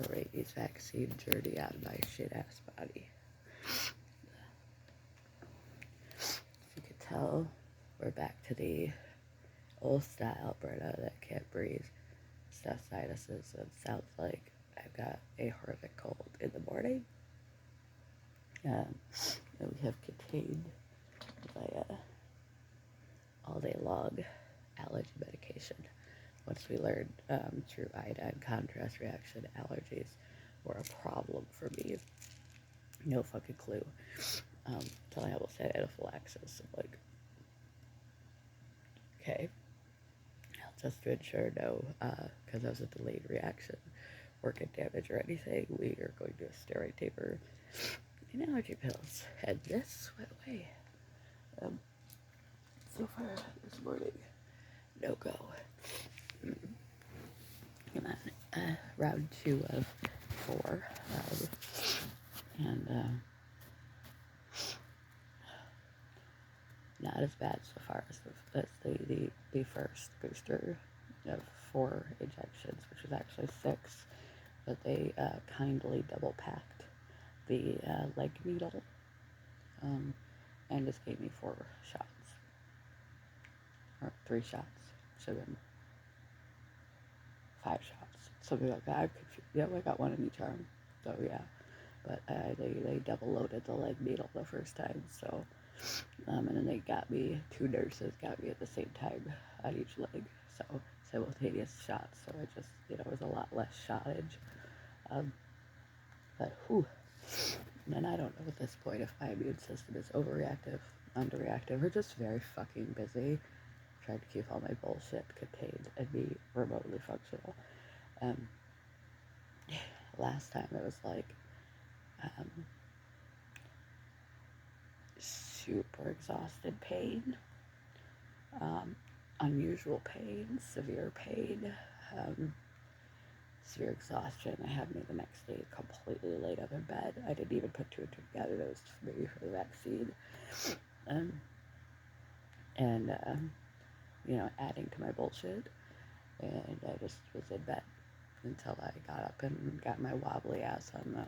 rabies vaccine journey on my shit-ass body. As you can tell, we're back to the old style Berta that can't breathe, stuff sinuses, and sounds like I've got a horrific cold in the morning. And we have contained via all day long allergy medication. Once we learned through iodine contrast reaction, allergies were a problem for me. No fucking clue. Until I almost had anaphylaxis. I'm like, okay. Just to ensure no, because that was a delayed reaction, organ damage or anything, we are going to a steroid taper and allergy pills. And this went away. So far this morning, no go. Come on, round 2 of 4, and not as bad so far as the first booster of 4 injections, which was actually 6, but they kindly double packed the leg needle, and just gave me 4 shots, or 3 shots, should have been 5 shots, something like that. Yeah, I got 1 in each arm, so yeah, but they double loaded the leg needle the first time, so, and then they got me, 2 nurses got me at the same time on each leg, so simultaneous shots, so I just, it was a lot less shottage, but whew, and I don't know at this point if my immune system is overreactive, underreactive, or just very fucking busy, trying to keep all my bullshit contained and be remotely functional. Last time it was like, super exhausted pain, unusual pain, severe pain, severe exhaustion. I had me the next day completely laid up in bed. I didn't even put 2 and 2 together. That was maybe for the vaccine. Adding to my bullshit. And I just was in bed until I got up and got my wobbly ass on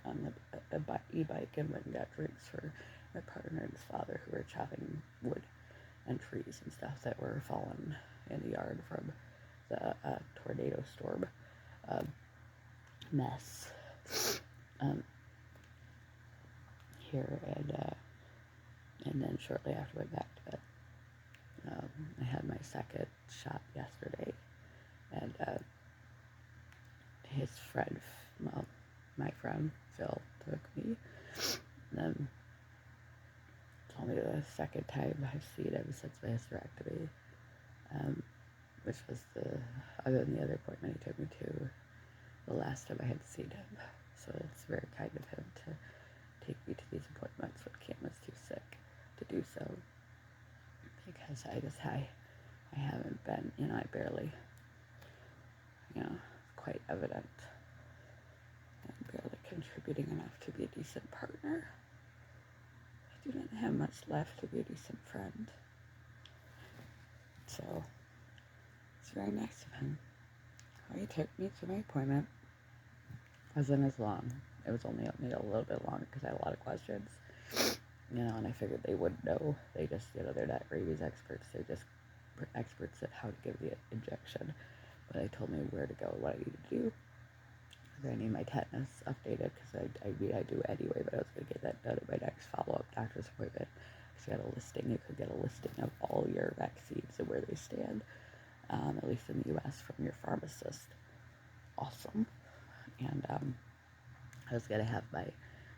the e-bike and went and got drinks for my partner and his father, who were chopping wood and trees and stuff that were falling in the yard from the tornado storm mess here, and then shortly after I went back to bed. I had my second shot yesterday, and his friend, my friend Phil, took me, and told me the second time I've seen him since my hysterectomy, which was other than the other appointment he took me to, the last time I had seen him. So it's very kind of him to take me to these appointments when Cam was too sick to do so, because I haven't been, I barely, quite evident. I'm barely contributing enough to be a decent partner. I do not have much left to be a decent friend. So, it's very nice of him. He took me to my appointment. It wasn't as long. It was only a little bit longer because I had a lot of questions. And I figured they wouldn't know. They just, they're not rabies experts. They're just experts at how to give the injection. But they told me where to go, what I need to do. I need my tetanus updated, because I do anyway, but I was going to get that done at my next follow-up doctor's appointment. So I got a listing. You could get a listing of all your vaccines and where they stand, at least in the U.S., from your pharmacist. Awesome. And I was going to have my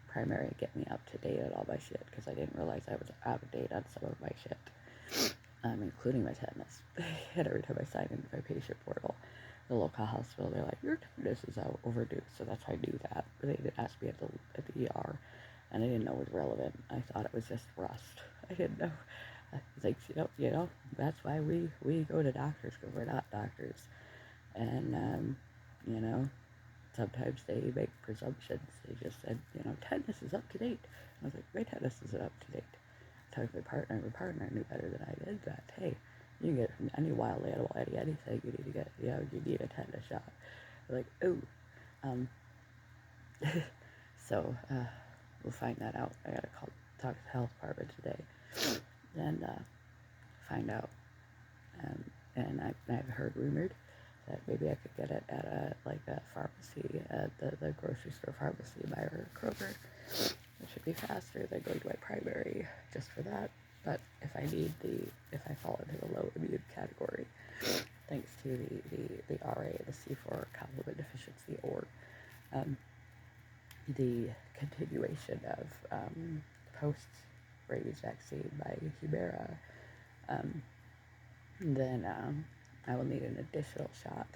primary get me up to date on all my shit, because I didn't realize I was out of date on some of my shit, including my tetanus. And every time I sign into my patient portal, the local hospital, they're like, your tetanus is overdue. So that's how I knew that. But they didn't ask me at the ER, and I didn't know it was relevant. I thought it was just rust. I didn't know. It's like, that's why we go to doctors, because we're not doctors. And, sometimes they make presumptions. They just said, tetanus is up to date. I was like, my tetanus isn't up to date. I talked to my partner knew better than I did, that, hey, you can get it from any wild animal, anything, you need to get, you need a tetanus shot. They're like, oh, So we'll find that out. I gotta talk to the health department today and find out. And I've heard rumored that maybe I could get it at a pharmacy, at the grocery store pharmacy by our Kroger. It should be faster than going to my primary just for that. But if I fall into the low immune category, thanks to the RA, the C4 complement deficiency, or the continuation of post-rabies vaccine by Humira, then I will need an additional shot,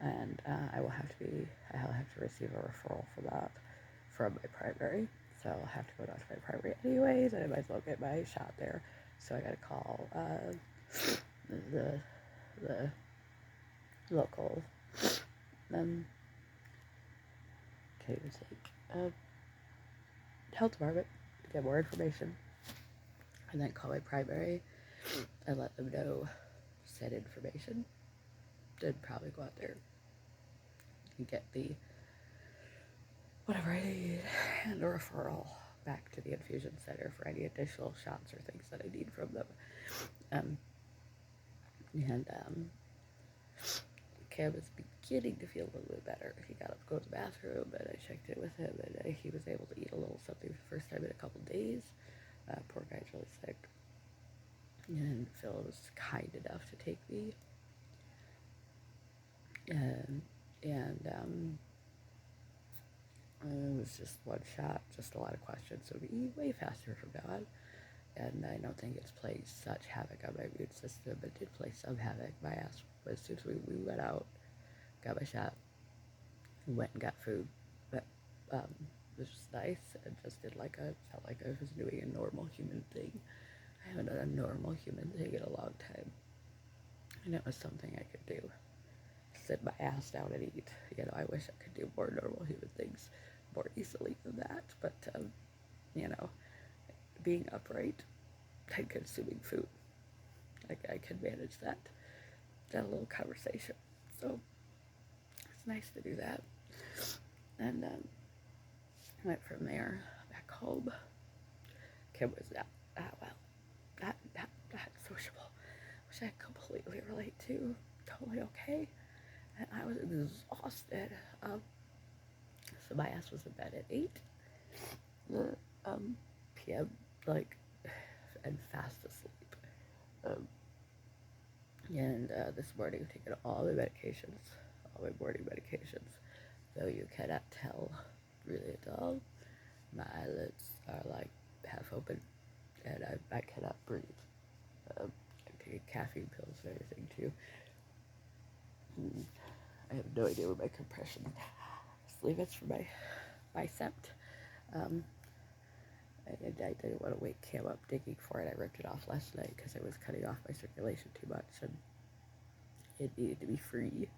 and I'll have to receive a referral for that from my primary. So I'll have to go down to my primary anyways, and I might as well get my shot there. So I gotta call the local health department to get more information, and then call my primary and let them know said information. Then probably go out there and get the whatever I need and a referral back to the infusion center for any additional shots or things that I need from them. Cam is beginning to feel a little bit better. He got up to go to the bathroom, and I checked in with him, and he was able to eat a little something for the first time in a couple days. Poor guy's really sick. And Phil was kind enough to take me. It was just one shot, just a lot of questions. So it'll be way faster from now on. And I don't think it's playing such havoc on my immune system, but it did play some havoc. My ass, as soon as we went out, got my shot, went and got food. But it was just nice, and just felt like I was doing a normal human thing. I haven't done a normal human thing in a long time. And it was something I could do. Sit my ass down and eat. I wish I could do more normal human things more easily than that. But, being upright and consuming food, I could manage that. That little conversation. So it's nice to do that. And went from there back home. Kim was not sociable, which I completely relate to. Totally okay. And I was exhausted. So my ass was in bed at 8 p.m. And fast asleep. This morning I've taken all my morning medications, though you cannot tell really at all. My eyelids are half open, and I cannot breathe. I'm taking caffeine pills and everything too. I have no idea where my compression sleeve is for my bicep. I didn't want to wake Cam up digging for it. I ripped it off last night because I was cutting off my circulation too much, and it needed to be free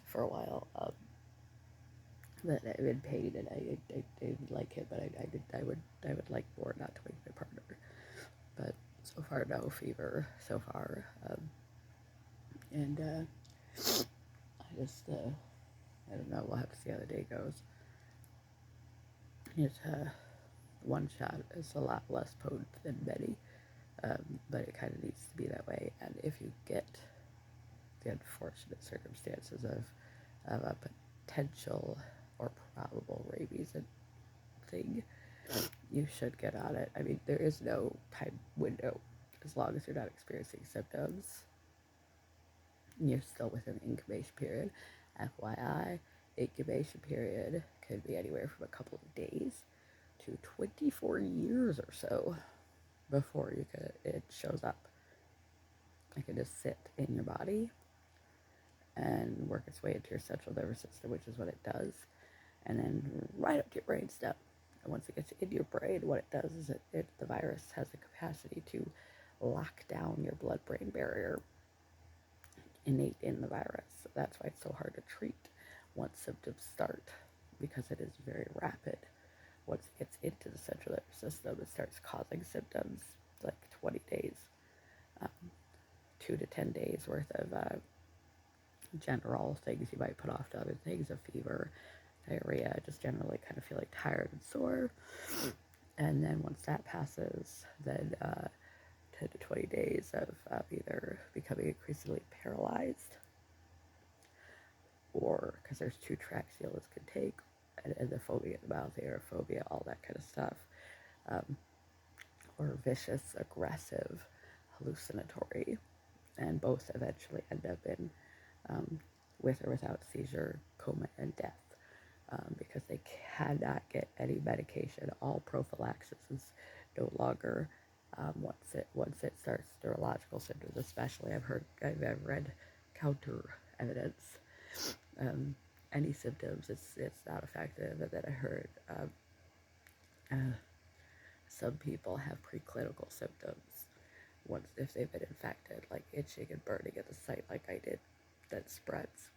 for a while. But I'm in pain, and I didn't like it, but I would like more not to wake my partner. But so far, no fever so far. I don't know. We'll have to see how the day goes. It's one shot is a lot less potent than many, but it kind of needs to be that way. And if you get the unfortunate circumstances of a potential or probable rabies thing, you should get on it. I mean, there is no time window. As long as you're not experiencing symptoms, you're still within the incubation period. FYI, incubation period could be anywhere from a couple of days to 24 years or so before it shows up. It can just sit in your body and work its way into your central nervous system, which is what it does, and then right up to your brainstem. And once it gets into your brain, what it does is the virus has the capacity to lock down your blood-brain barrier innate in the virus. So that's why it's so hard to treat once symptoms start, because it is very rapid. Once it gets into the central nervous system, it starts causing symptoms 20 days, 2 to 10 days worth of general things you might put off to other things, a fever, diarrhea. I just generally kind of feel like tired and sore. And then once that passes, then 10 to 20 days of either becoming increasingly paralyzed, or because there's 2 tracks the illness can take, and the phobia in the mouth, aerophobia, all that kind of stuff, or vicious, aggressive, hallucinatory, and both eventually end up in with or without seizure, coma, and death, because they cannot get any medication. All prophylaxis is no longer, once it starts neurological symptoms, especially. I've read counter evidence. Any symptoms, it's not effective. And then I heard some people have preclinical symptoms once if they've been infected, like itching and burning at the site, like I did, that spreads.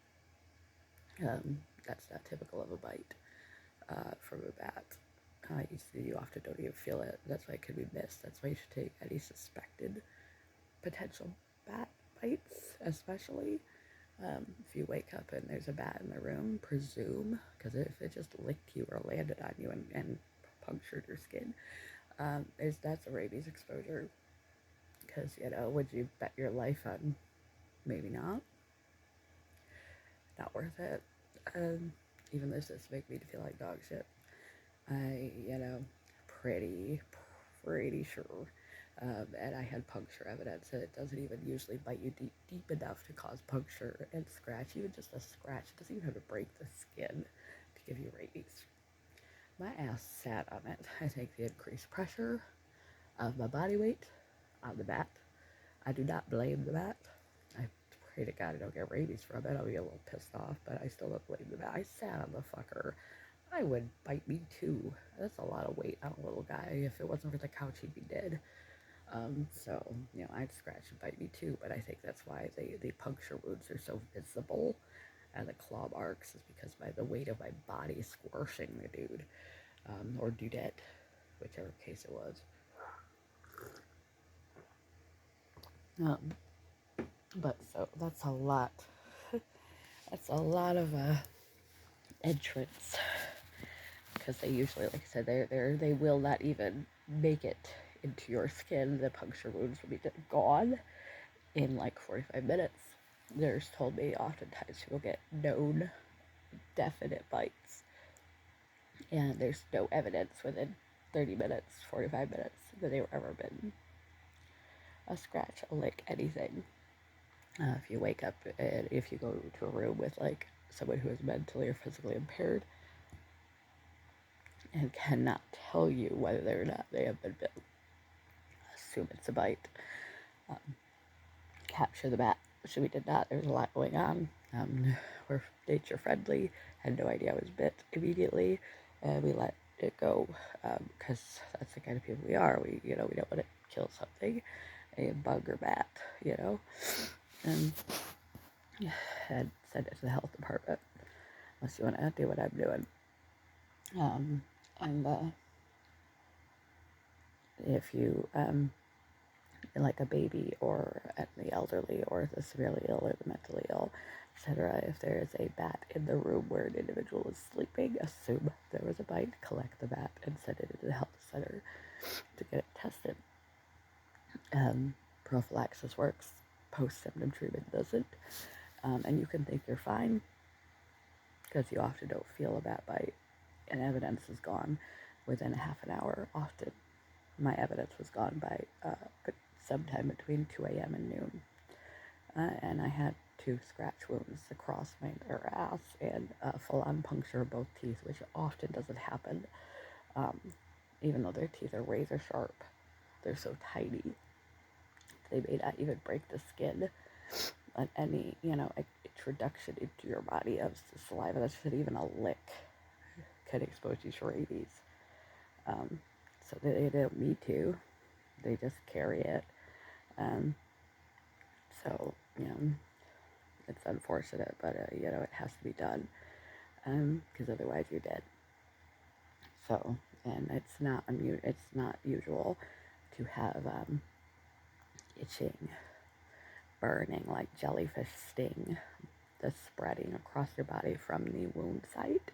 That's not typical of a bite from a bat. You often don't even feel it. That's why it can be missed. That's why you should take any suspected potential bat bites, especially if you wake up and there's a bat in the room. Presume, because if it just licked you or landed on you and punctured your skin, that's a rabies exposure. Because, would you bet your life on? Maybe not. Not worth it. Even though this make me feel like dog shit. Pretty sure. And I had puncture evidence, and it doesn't even usually bite you deep enough to cause puncture and scratch. Even just a scratch, it doesn't even have to break the skin to give you rabies. My ass sat on it. I think the increased pressure of my body weight on the bat. I do not blame the bat. I pray to God I don't get rabies from it. I'll be a little pissed off, but I still don't blame the bat. I sat on the fucker. I would bite me too. That's a lot of weight on a little guy. If it wasn't for the couch, he'd be dead. So, I'd scratch and bite me too, but I think that's why the puncture wounds are so visible, and the claw marks is because by the weight of my body squashing the dude, or dudette, whichever case it was. But so that's a lot. That's a lot of entrance, because they usually, like I said, they will not even make it into your skin. The puncture wounds will be gone in like 45 minutes. Nurse told me oftentimes people get known definite bites, and there's no evidence within 30 minutes, 45 minutes that they've ever been a scratch, a lick, anything. If you wake up and if you go to a room with like someone who is mentally or physically impaired and cannot tell you whether or not they have been bitten, assume it's a bite. Capture the bat, which we did not. There was a lot going on. We're nature friendly. Had no idea I was bit immediately, and we let it go because that's the kind of people we are. We don't want to kill something, a bug or bat, and send it to the health department unless you want to do what I'm doing. And if you like a baby or the elderly or the severely ill or the mentally ill, etc., if there is a bat in the room where an individual is sleeping, assume there was a bite, collect the bat, and send it into the health center to get it tested. Prophylaxis works, post-symptom treatment doesn't, and you can think you're fine because you often don't feel a bat bite, and evidence is gone within a half an hour. Often my evidence was gone by sometime between 2 a.m. and noon, and I had 2 scratch wounds across my entire ass and full-on puncture of both teeth, which often doesn't happen, even though their teeth are razor sharp. They're so tiny. They may not even break the skin, but any, introduction into your body of the saliva, that's just even a lick, could expose you to rabies. So they don't need to. They just carry it. So, it's unfortunate, but, it has to be done, because otherwise you're dead. So, and it's not usual to have, itching, burning, like jellyfish sting, that's spreading across your body from the wound site.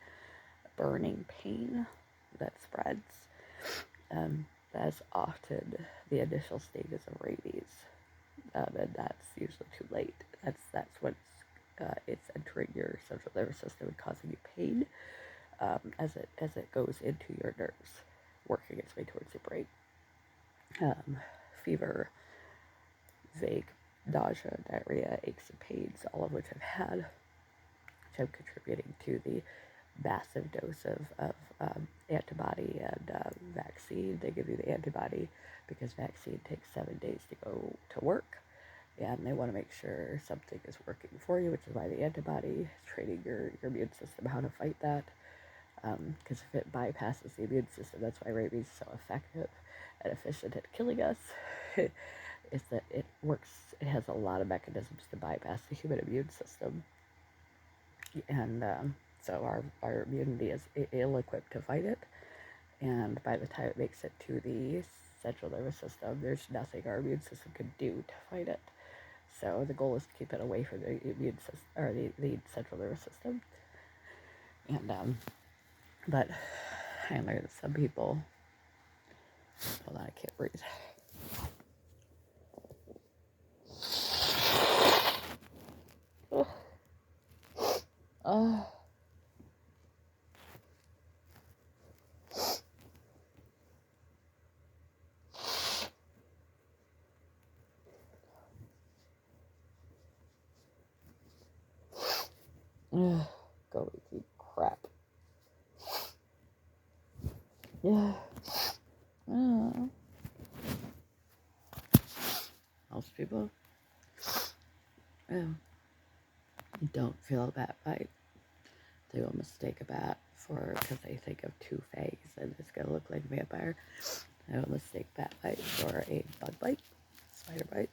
burning pain that spreads. That's often the initial stages of rabies, and that's usually too late. That's when it's entering your central nervous system and causing you pain as it goes into your nerves, working its way towards your brain. Fever, vague nausea, diarrhea, aches and pains, all of which I've had, which I'm contributing to the massive dose of antibody and vaccine. They give you the antibody because vaccine takes 7 days to go to work, and they want to make sure something is working for you, which is why the antibody is training your immune system how to fight that. Because if it bypasses the immune system, that's why rabies is so effective and efficient at killing us, is that it has a lot of mechanisms to bypass the human immune system. And so our immunity is ill-equipped to fight it, and by the time it makes it to the central nervous system, there's nothing our immune system can do to fight it. So the goal is to keep it away from the immune system, or the central nervous system. And but I learned that some people, hold on, I can't breathe. Oh. Go eat crap. Yeah. Most people don't feel a bat bite. They will mistake a bat because they think of two fangs and it's going to look like a vampire. They will mistake bat bite for a bug bite, spider bite.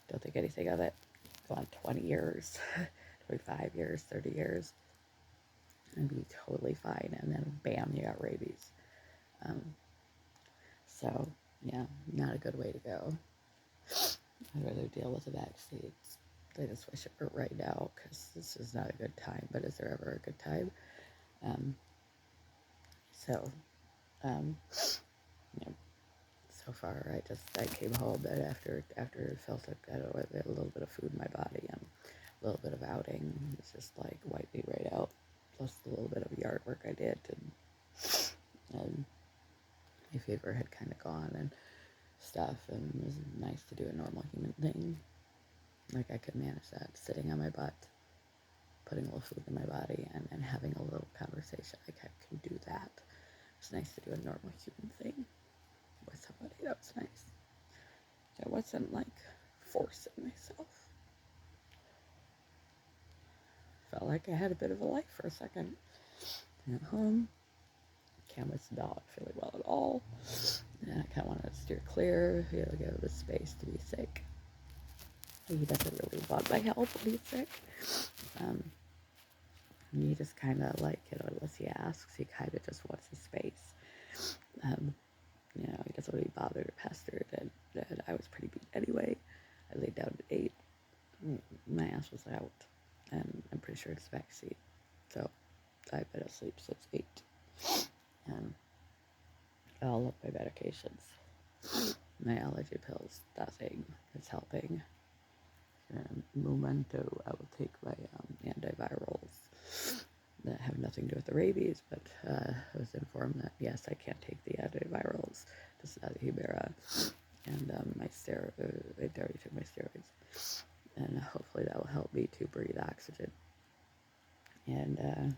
Don't think anything of it. Go on 20 years, 25 years, 30 years, and be totally fine. And then bam, you got rabies. So, yeah, not a good way to go. I'd rather deal with the vaccines. I just wish it were right now, because this is not a good time. But is there ever a good time? So far I came home, and after it felt like I don't know, a little bit of food in my body and a little bit of outing, it's just like wiped me right out. Plus the little bit of yard work I did, and my fever had kind of gone and stuff, and it was nice to do a normal human thing. Like I could manage that, sitting on my butt, putting a little food in my body, and having a little conversation. Like I can do that. It's nice to do a normal human thing with somebody. That was nice. I wasn't like forcing myself. Felt like I had a bit of a life for a second. At home, can't not feeling well at all. And I kind of wanted to steer clear, give him the space to be sick. He doesn't really want my help when he's sick. And he just kind of like, unless he asks, he kind of just wants his space. He doesn't want to be bothered or pestered, and I was pretty beat anyway. I laid down at 8. My ass was out, and I'm pretty sure it's vaccine. So I've been asleep since 8. And all of my medications, my allergy pills, nothing is helping. Momento, I will take my antivirals that have nothing to do with the rabies, but I was informed that yes, I can't take the antivirals. This is not a Humira, and I already took my steroids, and hopefully that will help me to breathe oxygen. And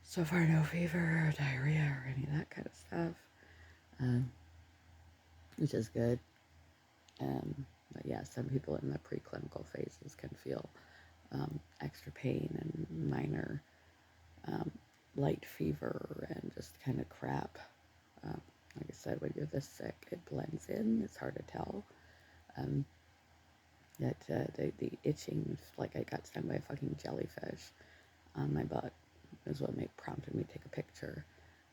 so far, no fever or diarrhea or any of that kind of stuff, which is good. But yeah, some people in the preclinical phases can feel extra pain and minor light fever and just kind of crap. Like I said, when you're this sick, it blends in. It's hard to tell. The itching, like I got stung by a fucking jellyfish on my butt, is what prompted me to take a picture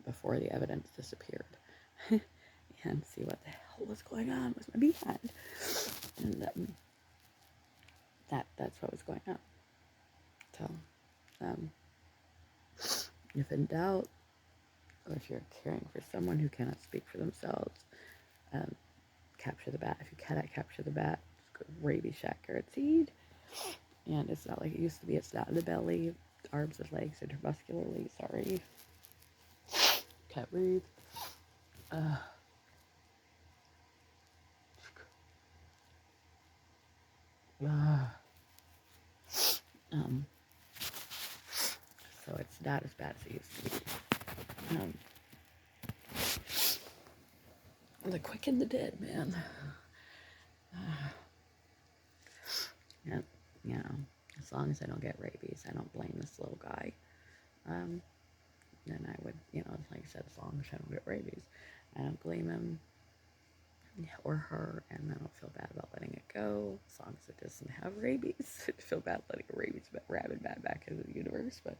before the evidence disappeared and see what the hell was going on with my behind. And that's what was going on. So, If in doubt, or if you're caring for someone who cannot speak for themselves, um, capture the bat. If you cannot capture the bat, just go rabies shot guaranteed. And it's not like it used to be. It's not in the belly, arms and legs intermuscularly. Sorry. Can't breathe. Uh, um, so it's not as bad as it used to be. The quick and the dead, man. And, you know, as long as I don't get rabies, I don't blame this little guy. Then I would, you know, like I said, as long as I don't get rabies, I don't blame him or her, and I don't feel bad about letting it go, as long as it doesn't have rabies. I feel bad letting a rabid bat back into the universe, but,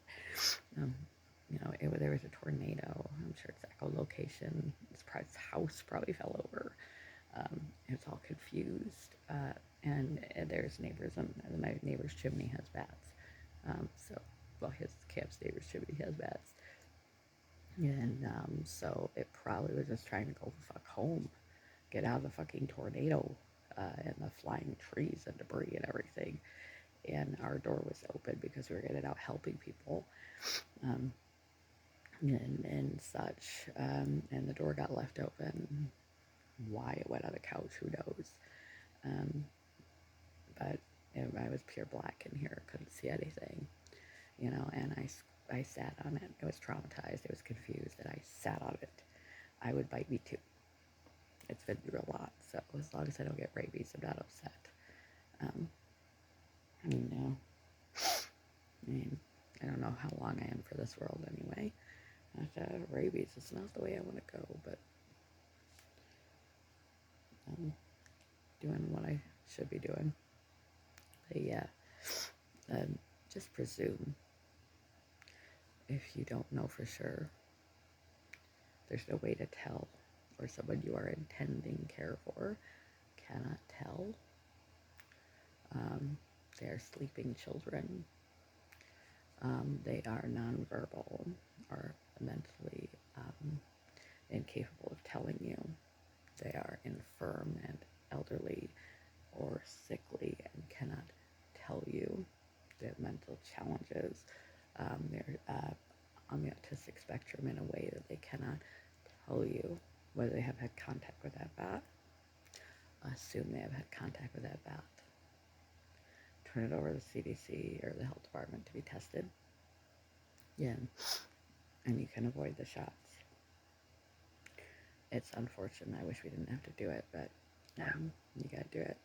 you know, there was a tornado. I'm sure its echolocation, its house probably fell over. It's all confused, and there's neighbors, and my neighbor's chimney has bats. His camp's neighbor's chimney has bats. And so it probably was just trying to go fuck home, get out of the fucking tornado, and the flying trees and debris and everything. And our door was open because we were getting out helping people, and such. And the door got left open. Why it went on the couch, who knows? But I was pure black in here, couldn't see anything, you know. And I sat on it. I was traumatized. I was confused, and I sat on it. I would bite me too. It's been through a lot, so as long as I don't get rabies, I'm not upset. You know, I mean, I don't know how long I am for this world anyway. After rabies, it's not the way I want to go, but I'm doing what I should be doing. But yeah, just presume. If you don't know for sure, there's no way to tell, or someone you are intending care for cannot tell. They are sleeping children. They are nonverbal or mentally incapable of telling you. They are infirm and elderly or sickly and cannot tell you. They have mental challenges. They're on the autistic spectrum in a way that they cannot tell you whether they have had contact with that bat. Assume they have had contact with that bat. Turn it over to the CDC or the health department to be tested. Yeah, and you can avoid the shots. It's unfortunate. I wish we didn't have to do it, but you gotta do it.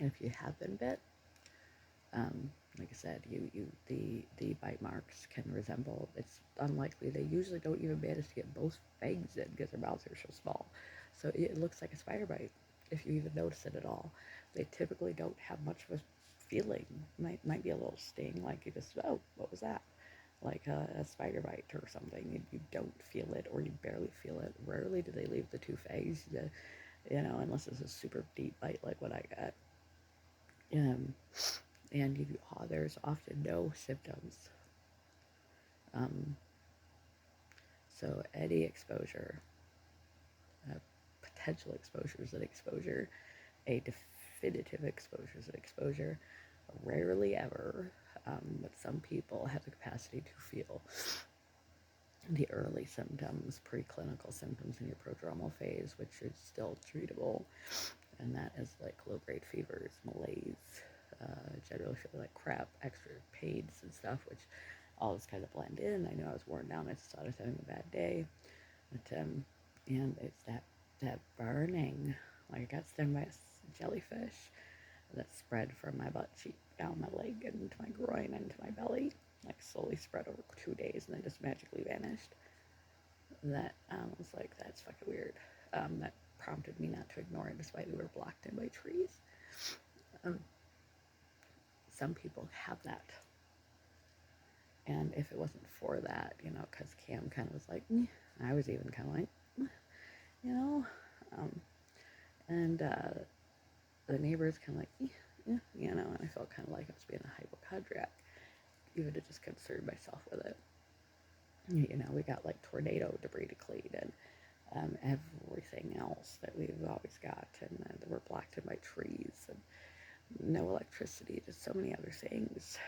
And if you have been bit, like I said, the bite marks can resemble. It's unlikely. They usually don't even manage to get both fangs in because their mouths are so small. So it looks like a spider bite if you even notice it at all. They typically don't have much of a feeling. Might be a little sting, like you just, oh, what was that? Like a spider bite or something. You don't feel it, or you barely feel it. Rarely do they leave the two fangs, you know, unless it's a super deep bite like what I got. And there's often no symptoms. So any exposure, potential exposure is an exposure, a definitive exposure is an exposure. Rarely ever, but some people have the capacity to feel the early symptoms, preclinical symptoms in your prodromal phase, which is still treatable, and that is like low-grade fevers, malaise, generally feeling like crap, extra pains and stuff, which all just kind of blend in. I know I was worn down. I just thought I was having a bad day, but and it's that burning, like I got stung by a jellyfish that spread from my butt cheek down my leg and into my groin and into my belly, like slowly spread over 2 days and then just magically vanished. That was like, that's fucking weird. That prompted me not to ignore it despite we were blocked in by trees. Some people have that. And if it wasn't for that, you know, because Cam kind of was like, I was even kind of like, you know, and the neighbors kind of like, you know, and I felt kind of like I was being a hypochondriac, even to just concern myself with it. You know, we got like tornado debris to clean and everything else that we've always got, and we're blocked in by trees and no electricity, just so many other things.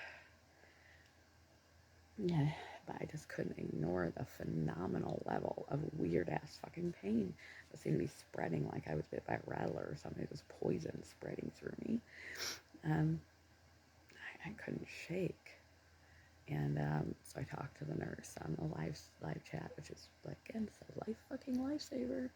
Yeah, but I just couldn't ignore the phenomenal level of weird ass fucking pain that seemed to be spreading like I was bit by a rattler or something. It was poison spreading through me. Um, I couldn't shake. And so I talked to the nurse on the live chat, which is like, again, it's a fucking lifesaver.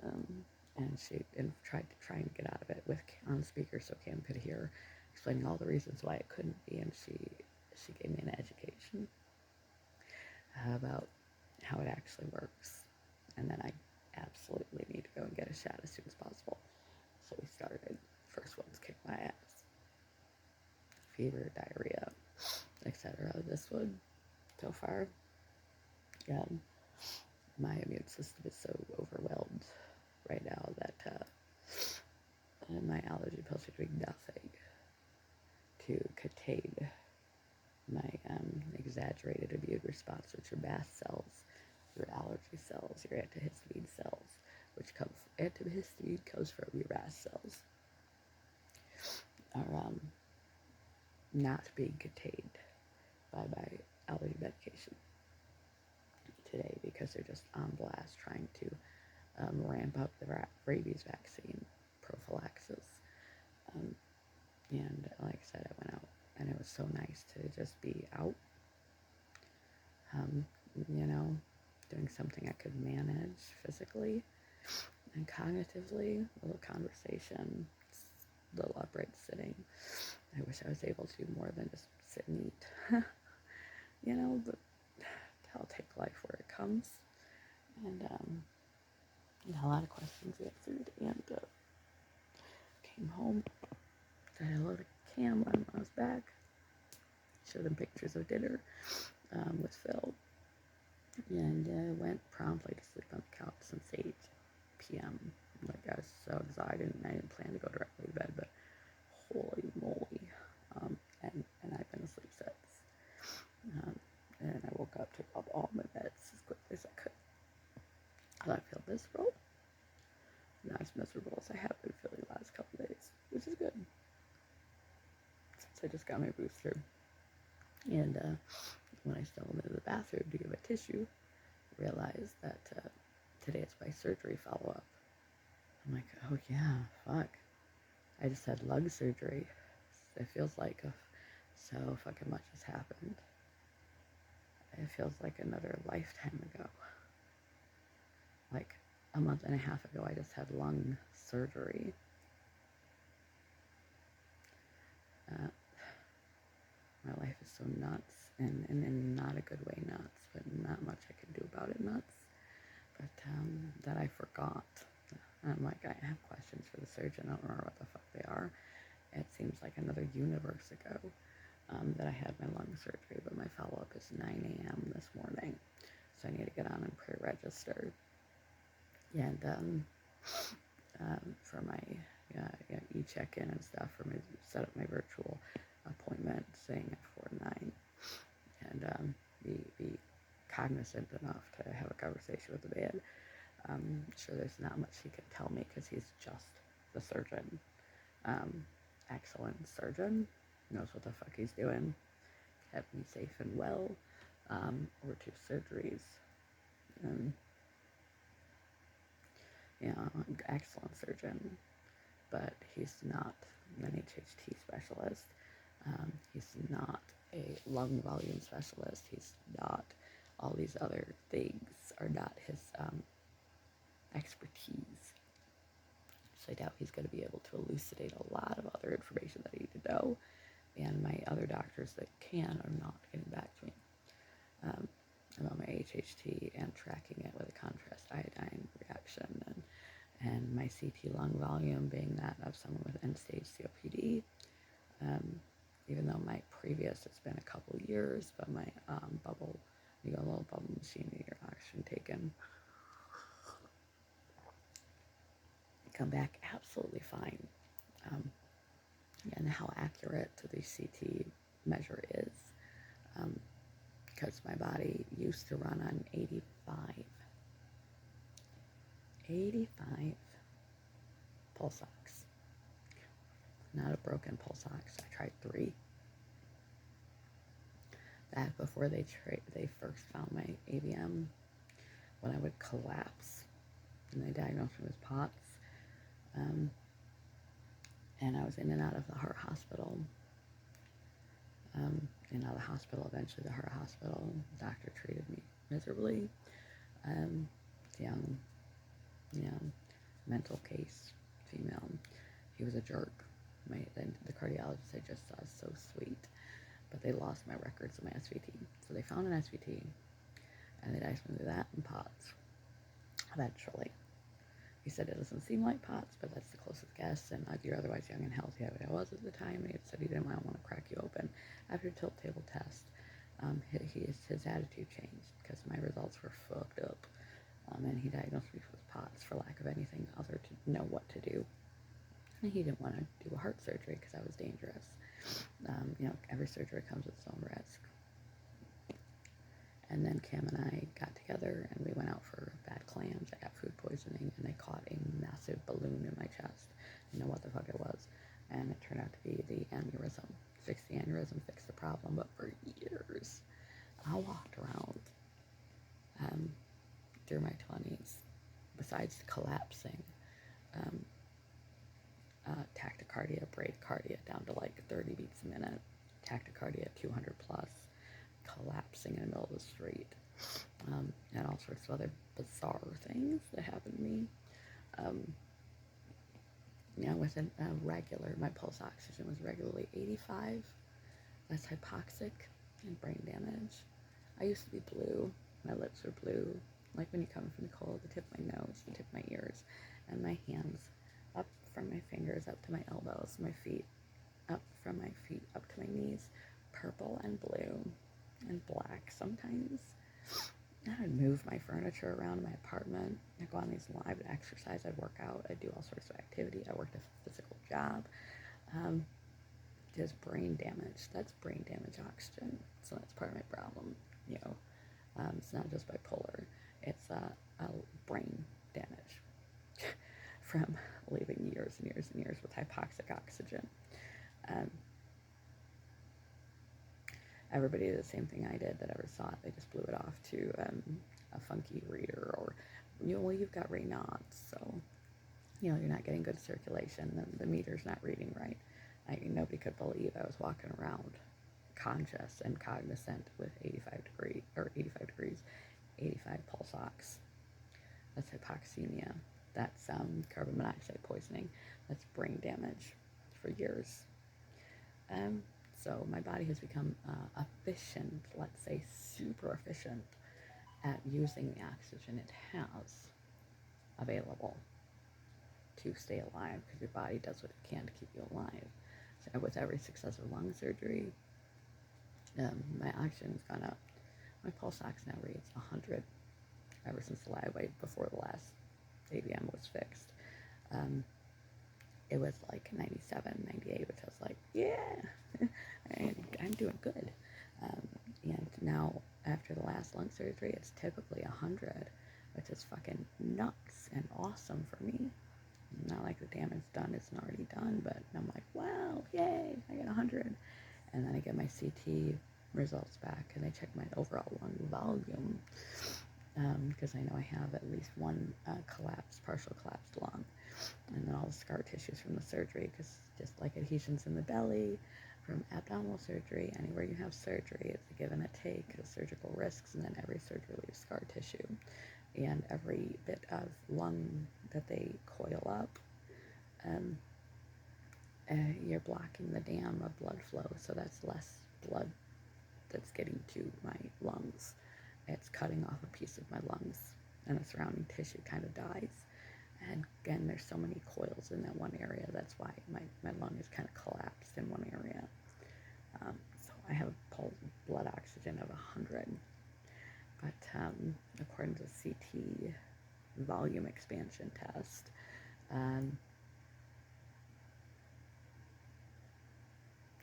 Um, and she tried to try and get out of it with on speaker so Cam could hear, explaining all the reasons why it couldn't be. And she gave me an education about how it actually works. And then I absolutely need to go and get a shot as soon as possible. So we started. First ones kicked my ass. Fever, diarrhea, etc. This one, so far, my immune system is so overwhelmed right now that my allergy pills are doing nothing to contain my exaggerated immune response, which are mast cells, your allergy cells, your antihistamine cells, which antihistamine comes from your mast cells, are not being contained by my allergy medication today because they're just on blast trying to ramp up the rabies vaccine prophylaxis. And like I said, I went out and it was so nice to just be out, you know, doing something I could manage physically and cognitively, a little conversation, a little upright sitting. I wish I was able to do more than just sit and eat, you know, but I'll take life where it comes. And a lot of questions answered, and came home, said hello to Cam when I was back, showed him pictures of dinner with Phil, and went promptly to sleep on the couch since 8 p.m. Like, I was so excited, and I didn't plan to go directly to bed, but holy moly. And I've been asleep since. And I woke up, took off all my meds as quickly as I could. I feel miserable. Not as miserable as I have been feeling the last couple days, which is good. Since I just got my booster. And when I stumbled into the bathroom to get my tissue, realized that today is my surgery follow-up. I'm like, oh yeah, fuck. I just had lung surgery. It feels like so fucking much has happened. It feels like another lifetime ago. Like a month and a half ago, I just had lung surgery. My life is so nuts, and in not a good way nuts, but not much I can do about it nuts. But that I forgot. I'm like, I have questions for the surgeon. I don't remember what the fuck they are. It seems like another universe ago that I had my lung surgery, but my follow-up is 9 a.m. this morning. So I need to get on and pre-register. And for my e-check-in and stuff, for my set up my virtual appointment, saying at 4-9, and be cognizant enough to have a conversation with the man. I'm sure there's not much he can tell me because he's just the surgeon. Excellent surgeon, knows what the fuck he's doing, kept me safe and well over 2 surgeries. Excellent surgeon, but he's not an HHT specialist. He's not a lung volume specialist. He's not, all these other things are not his expertise. So I doubt he's going to be able to elucidate a lot of other information that I need to know. And my other doctors that can are not getting back to me about my HHT and tracking it with a contrast iodine reaction, and my CT lung volume being that of someone with end-stage COPD. Even though my previous, it's been a couple years, but my bubble, you got a little bubble machine and your oxygen taken, come back absolutely fine. And how accurate the CT measure is because my body used to run on 85 pulse ox. Not a broken pulse ox. I tried 3. Back before they first found my AVM, when I would collapse, and they diagnosed me with POTS, and I was in and out of the heart hospital. In and out of the hospital, eventually the heart hospital. The doctor treated me miserably. Young, mental case, female. He was a jerk. The cardiologist I just saw is so sweet, but they lost my records of my SVT. So they found an SVT, and they diagnosed me with that and POTS. Eventually, he said it doesn't seem like POTS, but that's the closest guess. And you're otherwise young and healthy. I was at the time, and he said he didn't want to crack you open. After a tilt table test, his attitude changed because my results were fucked up. And he diagnosed me with POTS for lack of anything other to know what to do. And he didn't want to do a heart surgery because that was dangerous. Every surgery comes with its own risk. And then Cam and I got together and we went out for bad clams. I got food poisoning and they caught a massive balloon in my chest. I didn't know what the fuck it was. And it turned out to be the aneurysm. Fixed the aneurysm, fixed the problem. But for years, I walked around through my 20s, besides collapsing, tachycardia, bradycardia down to like 30 beats a minute, tachycardia 200 plus, collapsing in the middle of the street, and all sorts of other bizarre things that happened to me. With my pulse oxygen was regularly 85. That's hypoxic and brain damage. I used to be blue. My lips were blue, like when you come from the cold, the tip of my nose, the tip of my ears, and my hands up from my fingers up to my elbows, my feet up from my feet up to my knees, purple and blue and black sometimes. I would move my furniture around in my apartment. I'd go on these I would exercise, I'd work out, I'd do all sorts of activity. I worked a physical job. Just brain damage. That's brain damage oxygen. So that's part of my problem. It's not just bipolar. It's brain damage from living years and years and years with hypoxic oxygen. Everybody did the same thing I did that ever saw it. They just blew it off to a funky reader, or you've got Raynaud's, so you're not getting good circulation. The meter's not reading right. Nobody could believe I was walking around conscious and cognizant with 85 degrees, 85 pulse ox. That's hypoxemia. That's carbon monoxide poisoning. That's brain damage for years. So my body has become efficient, let's say super efficient, at using the oxygen it has available to stay alive, because your body does what it can to keep you alive. So with every successive lung surgery, my oxygen has gone up. My pulse ox now reads 100 ever since before the last AVM was fixed. It was like 97, 98, which I was like, yeah, I'm doing good. And now, after the last lung surgery, it's typically 100, which is fucking nuts and awesome for me. Not like the damage done isn't already done, but I'm like, wow, yay, I got 100. And then I get my CT results back, and they check my overall lung volume, because I know I have at least one partial collapsed lung, and then all the scar tissues from the surgery, because just like adhesions in the belly from abdominal surgery, anywhere you have surgery, it's a give and a take of surgical risks, and then every surgery leaves scar tissue, and every bit of lung that they coil up, you're blocking the dam of blood flow, so that's less blood that's getting to my lungs. It's cutting off a piece of my lungs, and the surrounding tissue kind of dies. And again, there's so many coils in that one area. That's why my lung is kind of collapsed in one area. So I have a blood oxygen of 100. But according to the CT volume expansion test,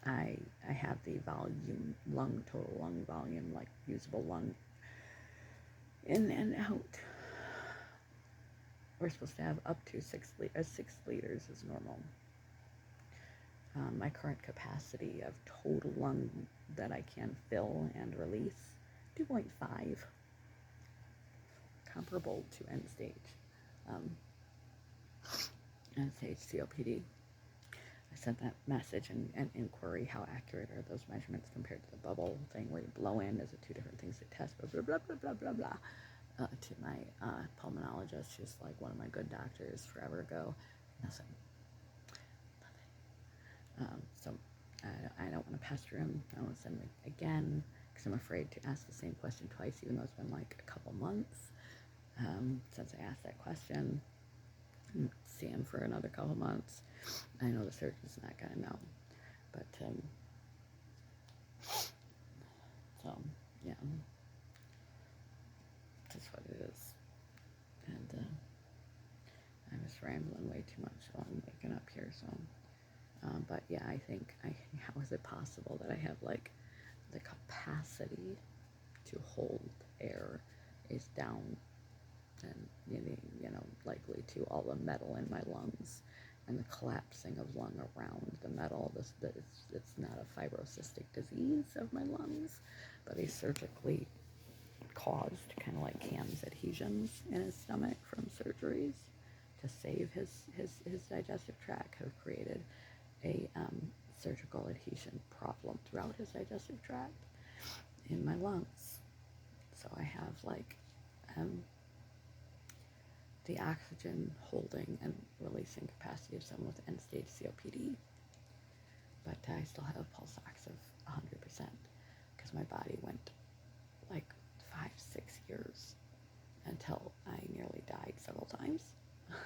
I have the total lung volume, like usable lung in and out. We're supposed to have up to 6 liters is normal. My current capacity of total lung that I can fill and release, 2.5, comparable to end stage COPD. I sent that message and inquiry, how accurate are those measurements compared to the bubble thing where you blow in? Is it two different things to test? Blah, blah, blah, blah, blah, blah. To my pulmonologist, she's like one of my good doctors forever ago. Nothing. So I don't want to pester him. I don't want to send him again because I'm afraid to ask the same question twice, even though it's been like a couple months since I asked that question. See him for another couple months. I know the surgeon's not gonna know, but so yeah, that's what it is. And I was rambling way too much, so I'm waking up here. So, but yeah, I think how is it possible that I have like the capacity to hold air is down, and likely to all the metal in my lungs and the collapsing of lung around the metal. It's not a fibrocystic disease of my lungs, but a surgically caused, kind of like Cam's adhesions in his stomach from surgeries to save his digestive tract have created a surgical adhesion problem throughout his digestive tract in my lungs. So I have like the oxygen holding and releasing capacity of someone with end-stage COPD, but I still have a pulse ox of 100% because my body went like 5-6 years until I nearly died several times where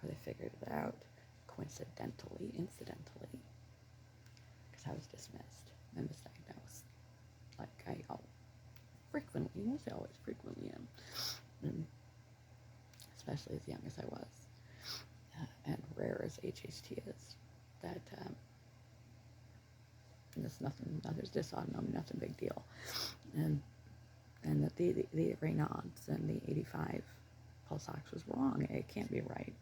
they figured it out incidentally, because I was dismissed and misdiagnosed, like I frequently am, and especially as young as I was, and rare as HHT is, that there's there's dysautonomy, nothing big deal, and the Raynaud's and the 85 pulse ox was wrong. It can't be right.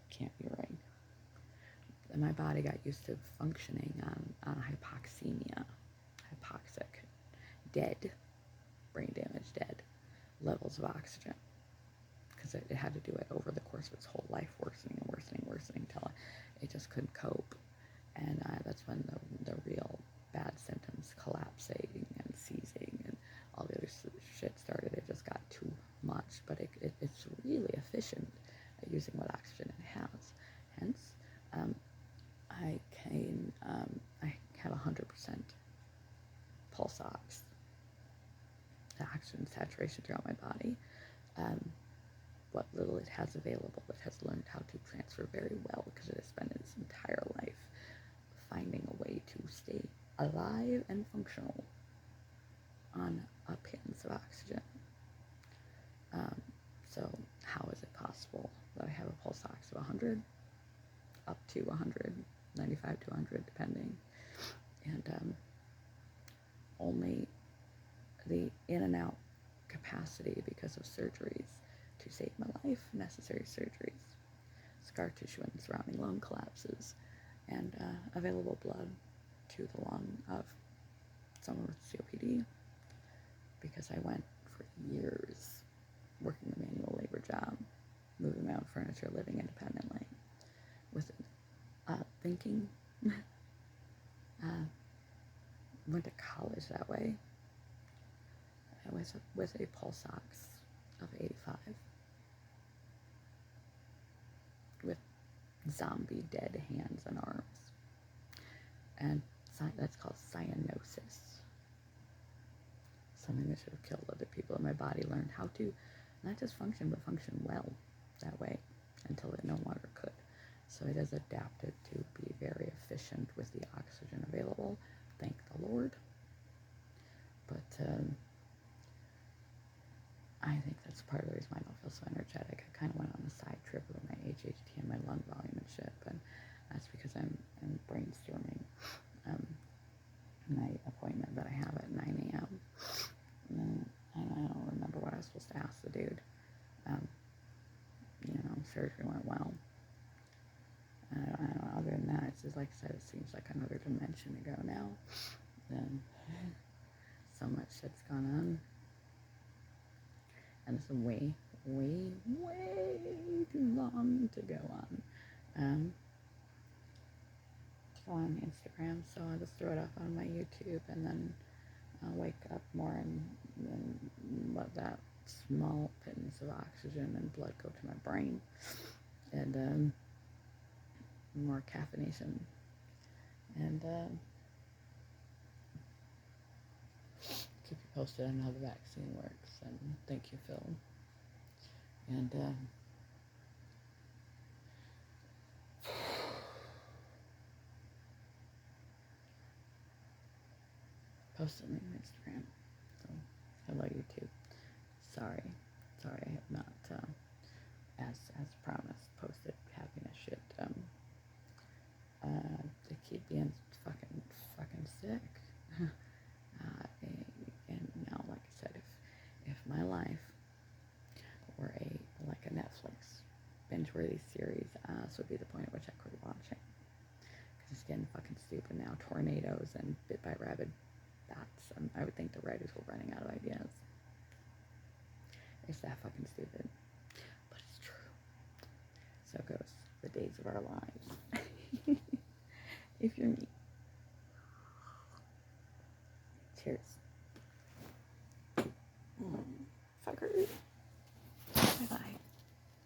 And my body got used to functioning on hypoxemia, hypoxic, dead, brain damage, dead levels of oxygen, because it had to do it over the course of its whole life, worsening until it just couldn't cope. And that's when the real bad symptoms, collapsing and seizing and all the other shit started. It just got too much, but it's really efficient at using what oxygen it has. Hence, I have 100% pulse ox, the oxygen saturation throughout my body. What little it has available, it has learned how to transfer very well because it has spent its entire life finding a way to stay alive and functional on a pittance of oxygen. So how is it possible that I have a pulse ox of 100, up to 100, 95 to 100 depending, and only the in and out capacity because of surgeries to save my life, necessary surgeries, scar tissue and surrounding lung collapses, and available blood to the lung of someone with COPD, because I went for years working a manual labor job, moving my own furniture, living independently, with thinking, went to college that way, with a pulse ox of 85, with zombie dead hands and arms, and that's called cyanosis, something that should have killed other people. And my body learned how to not just function, but function well that way until it no longer could. So it has adapted to be very efficient with the oxygen available, thank the Lord. But I think that's part of the reason why I don't feel so energetic. I kind of went on a side trip with my HHT and my lung volume and shit, but that's because I'm brainstorming night appointment that I have at 9 a.m. And then I don't remember what I was supposed to ask the dude. Surgery went well. I don't know, other than that, it's just like I said, it seems like another dimension ago now. Then so much shit's gone on. And it's way, way, way too long to go on. To go on Instagram, so I'll just throw it up on my YouTube and then I'll wake up more and then let that small pittance of oxygen and blood go to my brain. And more caffeination. And keep you posted on how the vaccine works. And thank you, Phil. And post it on Instagram. So, hello YouTube. Sorry I have not, as promised, posted happiness shit. They keep being fucking sick. And now, like I said, if my life were like a Netflix binge-worthy series, this would be the point at which I quit watching. Because it's getting fucking stupid now. Tornadoes and bit by rabid bats. I would think the writers were running out of ideas. It's that fucking stupid. But it's true. So goes the days of our lives. If you're me.